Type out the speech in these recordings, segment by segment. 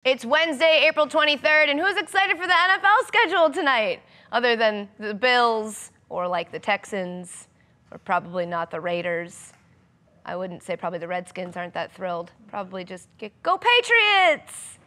It's Wednesday, April 23rd, and who's excited for the NFL schedule tonight? Other than the Bills, or like the Texans, or probably not the Raiders. I wouldn't say probably the Redskins aren't that thrilled. Probably just go Patriots!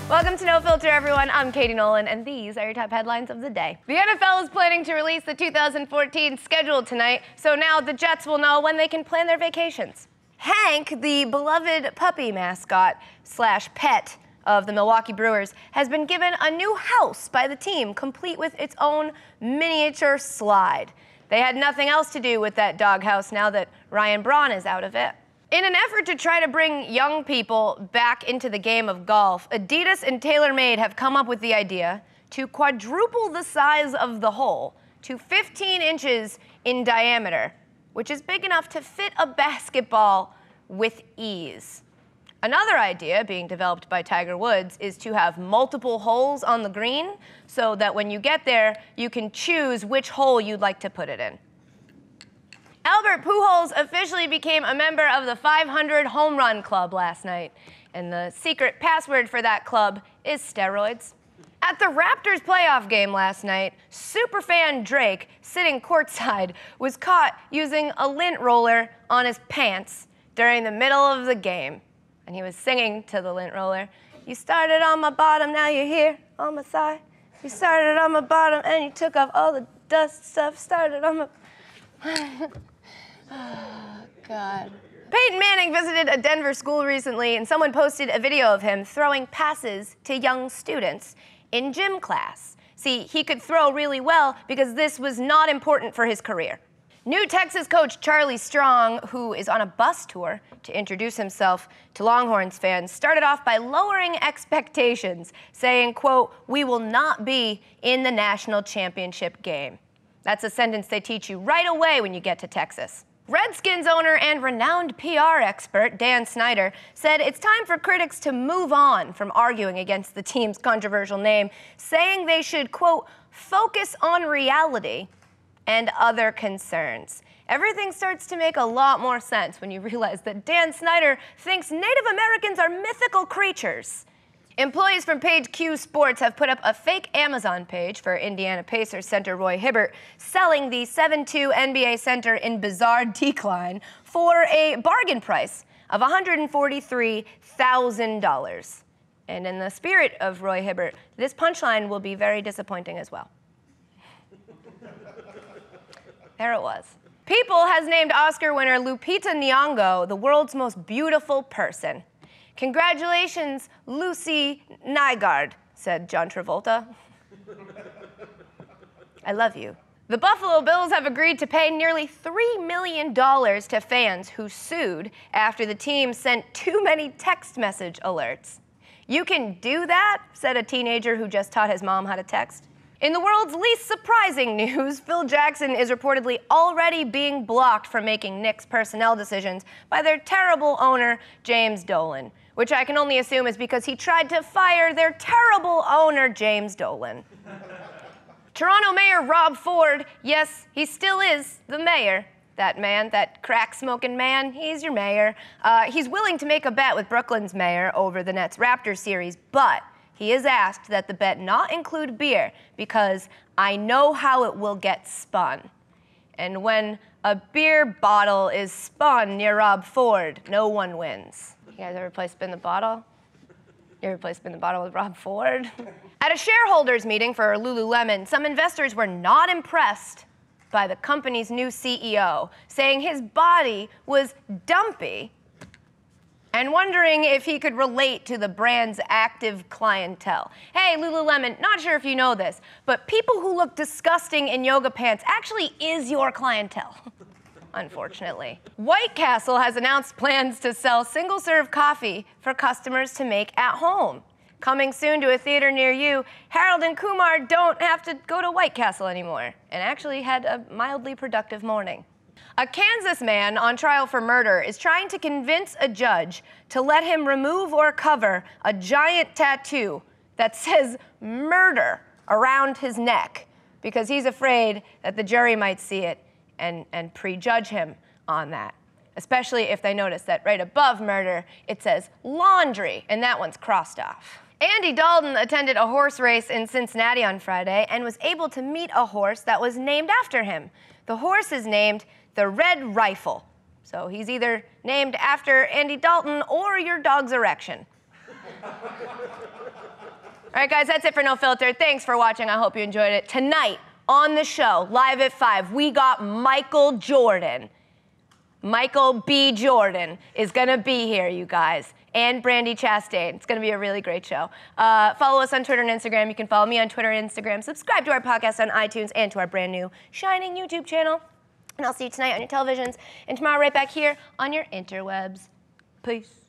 Welcome to No Filter, everyone. I'm Katie Nolan, and these are your top headlines of the day. The NFL is planning to release the 2014 schedule tonight, so now the Jets will know when they can plan their vacations. Hank, the beloved puppy mascot / pet of the Milwaukee Brewers, has been given a new house by the team, complete with its own miniature slide. They had nothing else to do with that doghouse now that Ryan Braun is out of it. In an effort to try to bring young people back into the game of golf, Adidas and TaylorMade have come up with the idea to quadruple the size of the hole to 15 inches in diameter, which is big enough to fit a basketball with ease. Another idea being developed by Tiger Woods is to have multiple holes on the green so that when you get there, you can choose which hole you'd like to put it in. Albert Pujols officially became a member of the 500 Home Run Club last night, and the secret password for that club is steroids. At the Raptors playoff game last night, superfan Drake, sitting courtside, was caught using a lint roller on his pants during the middle of the game. And he was singing to the lint roller, "You started on my bottom, now you're here on my thigh. You started on my bottom and you took off all the dust stuff, started on my..." Oh, God. Peyton Manning visited a Denver school recently, and someone posted a video of him throwing passes to young students in gym class. See, he could throw really well because this was not important for his career. New Texas coach Charlie Strong, who is on a bus tour to introduce himself to Longhorns fans, started off by lowering expectations, saying, quote, "We will not be in the national championship game." That's a sentence they teach you right away when you get to Texas. Redskins owner and renowned PR expert Dan Snyder said it's time for critics to move on from arguing against the team's controversial name, saying they should, quote, "focus on reality and other concerns." Everything starts to make a lot more sense when you realize that Dan Snyder thinks Native Americans are mythical creatures. Employees from Page Q Sports have put up a fake Amazon page for Indiana Pacers center Roy Hibbert, selling the 7'2" NBA center in bizarre decline for a bargain price of $143,000. And in the spirit of Roy Hibbert, this punchline will be very disappointing as well. There it was. People has named Oscar winner Lupita Nyong'o the world's most beautiful person. "Congratulations, Lucy Nygaard," said John Travolta. "I love you." The Buffalo Bills have agreed to pay nearly $3 million to fans who sued after the team sent too many text message alerts. "You can do that?" said a teenager who just taught his mom how to text. In the world's least surprising news, Phil Jackson is reportedly already being blocked from making Knicks personnel decisions by their terrible owner, James Dolan, which I can only assume is because he tried to fire their terrible owner, James Dolan. Toronto Mayor Rob Ford, yes, he still is the mayor. That man, that crack-smoking man, he's your mayor. He's willing to make a bet with Brooklyn's mayor over the Nets-Raptors series, but he has asked that the bet not include beer because I know how it will get spun. And when a beer bottle is spun near Rob Ford, no one wins. You guys ever play spin the bottle? You ever play spin the bottle with Rob Ford? At a shareholders meeting for Lululemon, some investors were not impressed by the company's new CEO, saying his body was dumpy and wondering if he could relate to the brand's active clientele. Hey, Lululemon, not sure if you know this, but people who look disgusting in yoga pants actually is your clientele. Unfortunately. White Castle has announced plans to sell single-serve coffee for customers to make at home. Coming soon to a theater near you, Harold and Kumar don't have to go to White Castle anymore, and actually had a mildly productive morning. A Kansas man on trial for murder is trying to convince a judge to let him remove or cover a giant tattoo that says murder around his neck because he's afraid that the jury might see it and prejudge him on that. especially if they notice that right above murder, it says laundry, and that one's crossed off. Andy Dalton attended a horse race in Cincinnati on Friday and was able to meet a horse that was named after him. The horse is named the Red Rifle. So he's either named after Andy Dalton or your dog's erection. All right, guys, that's it for No Filter. Thanks for watching. I hope you enjoyed it. Tonight on the show, live at 5, we got Michael Jordan. Michael B. Jordan is going to be here, you guys, and Brandy Chastain. It's going to be a really great show. Follow us on Twitter and Instagram. You can follow me on Twitter and Instagram. Subscribe to our podcast on iTunes and to our brand new shining YouTube channel. And I'll see you tonight on your televisions and tomorrow right back here on your interwebs. Peace.